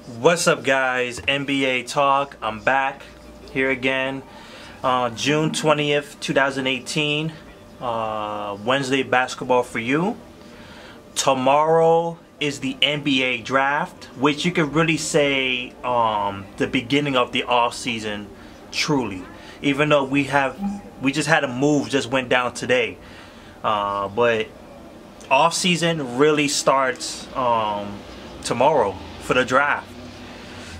What's up, guys? NBA Talk. I'm back here again. June 20th, 2018. Wednesday basketball for you. Tomorrow is the NBA draft, which you could really say the beginning of the off season, truly. Even though we just had a move just went down today, but off season really starts tomorrow for the draft.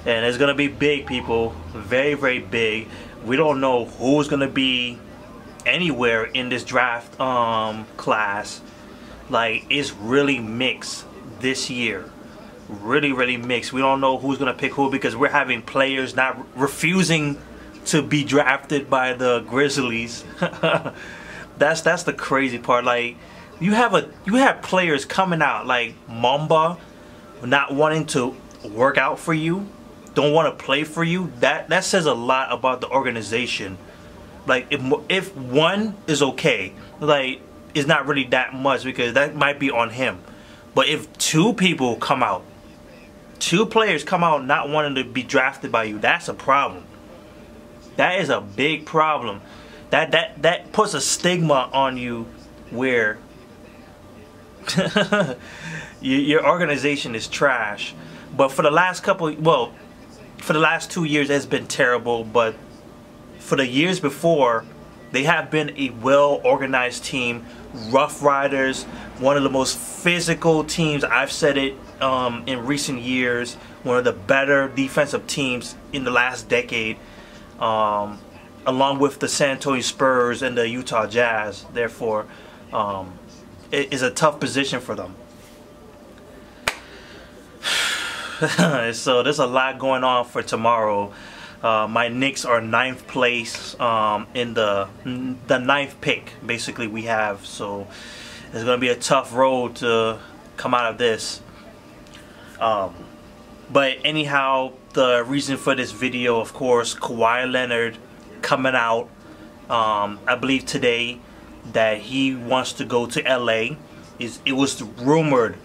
And it's gonna be big, people. Very, very big. We don't know who's gonna be anywhere in this draft class. Like, it's really mixed this year. Really, really mixed. We don't know who's gonna pick who because we're having players not refusing to be drafted by the Grizzlies. That's the crazy part. Like, you have players coming out like Mamba not wanting to work out for you, don't want to play for you. That says a lot about the organization. Like, if one is okay, like, it's not really that much because that might be on him. But if two people come out, two players come out not wanting to be drafted by you, that's a problem. That is a big problem. That puts a stigma on you where your organization is trash. But for the last for the last 2 years, it's been terrible. But for the years before, they have been a well-organized team. Rough Riders, one of the most physical teams. I've said it in recent years. One of the better defensive teams in the last decade, along with the San Antonio Spurs and the Utah Jazz. Therefore, it is a tough position for them. So there's a lot going on for tomorrow. My Knicks are 9th place in the 9th pick, basically, we have. So it's going to be a tough road to come out of this. But anyhow, the reason for this video, of course, Kawhi Leonard coming out, I believe today, that he wants to go to LA. It was rumored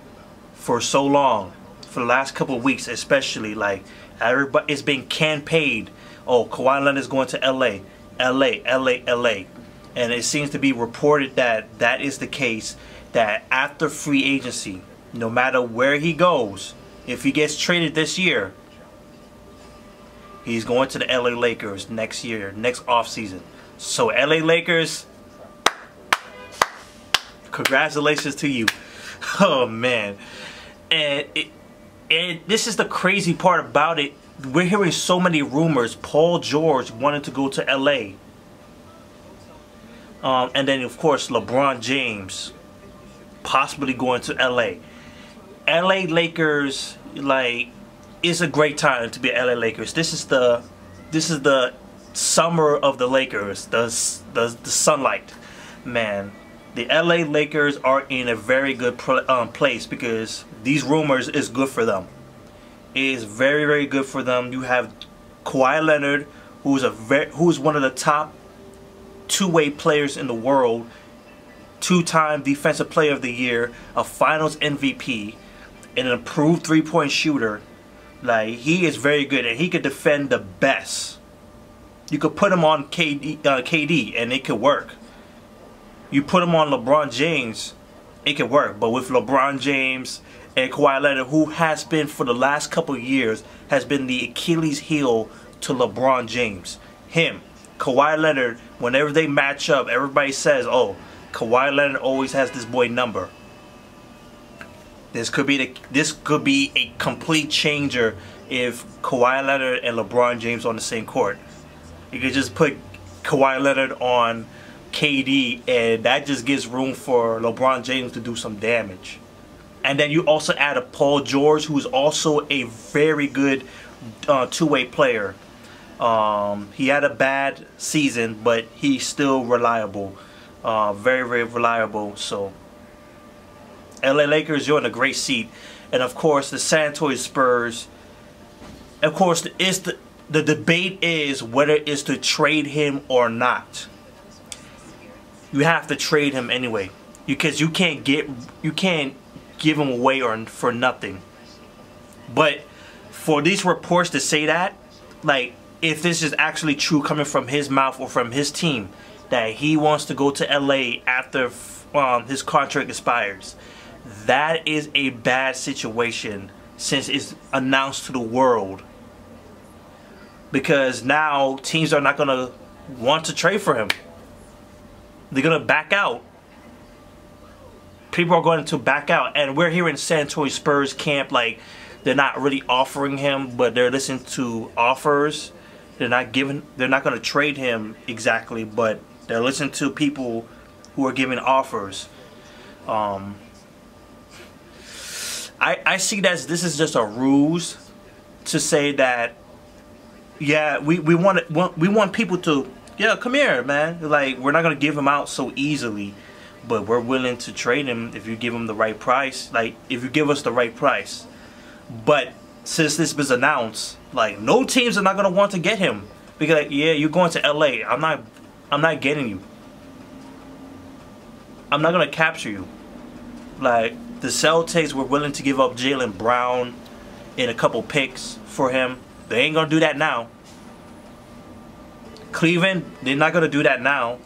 for so long, for the last couple of weeks especially. Like, everybody, it's been campaigned. Oh, Kawhi Leonard is going to LA, LA, LA, LA. And it seems to be reported that that is the case, that after free agency, no matter where he goes, if he gets traded this year, he's going to the LA Lakers next year, next offseason. So LA Lakers, congratulations to you. Oh, man. And this is the crazy part about it. We're hearing so many rumors. Paul George wanted to go to LA. And then, of course, LeBron James possibly going to LA. LA Lakers, like, it's a great time to be LA Lakers. This is the summer of the Lakers, the sunlight, man. The LA Lakers are in a very good place because these rumors is good for them. It is very, very good for them. You have Kawhi Leonard, who's one of the top two-way players in the world, two-time Defensive Player of the Year, a Finals MVP, and an improved three-point shooter. Like, he is very good, and he could defend the best. You could put him on KD and it could work. You put him on LeBron James, it could work. But with LeBron James and Kawhi Leonard, who has been for the last couple of years, has been the Achilles heel to LeBron James. Him, Kawhi Leonard, whenever they match up, everybody says, oh, Kawhi Leonard always has this boy number. This could be a complete changer if Kawhi Leonard and LeBron James on the same court. You could just put Kawhi Leonard on KD, and that just gives room for LeBron James to do some damage. And then you also add a Paul George, who is also a very good two-way player. He had a bad season, but he's still reliable. Very, very reliable. So, LA Lakers, you're in a great seat. And of course, the San Antonio Spurs. Of course, the debate is whether it's to trade him or not. You have to trade him anyway, because you can't give him away for nothing. But for these reports to say that, like, if this is actually true coming from his mouth or from his team, that he wants to go to LA after his contract expires, that is a bad situation since it's announced to the world. Because now teams are not going to want to trade for him. They're going to back out. People are going to back out. And we're here in San Antonio Spurs camp, like, they're not really offering him, but they're listening to offers. They're not going to trade him exactly, but they're listening to people who are giving offers. I see that this is just a ruse to say that, yeah, we want people to, yeah, come here, man. Like, we're not gonna give him out so easily, but we're willing to trade him if you give him the right price. Like, if you give us the right price. But since this was announced, like, no teams are not gonna want to get him because, like, yeah, you're going to LA. I'm not getting you. I'm not gonna capture you. Like, the Celtics were willing to give up Jaylen Brown and a couple picks for him. They ain't gonna do that now. Cleveland, they're not gonna do that now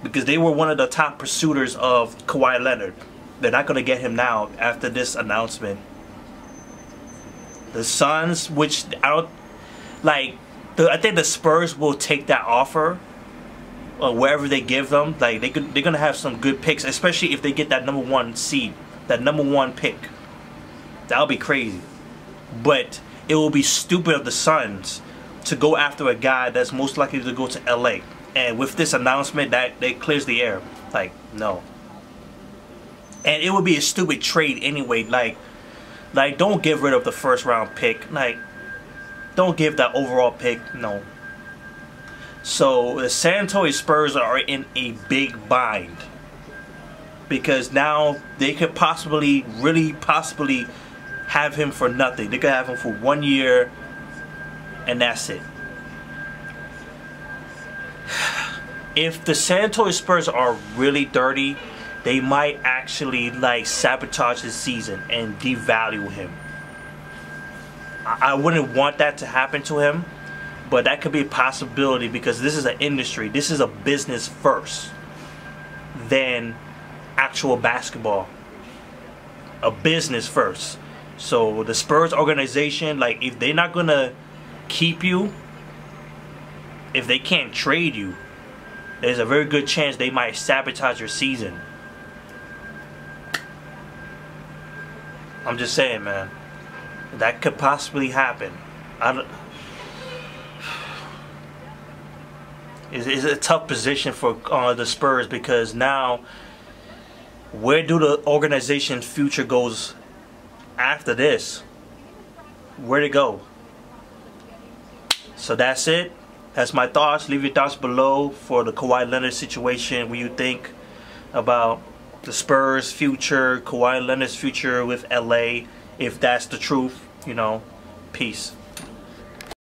because they were one of the top pursuers of Kawhi Leonard. They're not gonna get him now after this announcement. The Suns, which I don't like, I think the Spurs will take that offer wherever they give them. Like, they're gonna have some good picks, especially if they get that #1 seed, that #1 pick. That'll be crazy. But it will be stupid of the Suns to go after a guy that's most likely to go to LA. And with this announcement, that clears the air. Like, no. And it would be a stupid trade anyway. Like don't get rid of the first round pick. Like, don't give that overall pick. No. So the San Antonio Spurs are in a big bind because now they could possibly, really possibly, have him for nothing. They could have him for 1 year and that's it. If the San Antonio Spurs are really dirty, they might actually, like, sabotage his season and devalue him. I wouldn't want that to happen to him, but that could be a possibility because this is an industry. This is a business first than actual basketball. A business first. So the Spurs organization, like, if they're not going to keep you, if they can't trade you, there's a very good chance they might sabotage your season. I'm just saying, man. That could possibly happen. It's a tough position for the Spurs because now, where do the organization's future goes after this? Where'd it go? So that's it. That's my thoughts. Leave your thoughts below for the Kawhi Leonard situation. What you think about the Spurs' future, Kawhi Leonard's future with LA, if that's the truth, you know. Peace.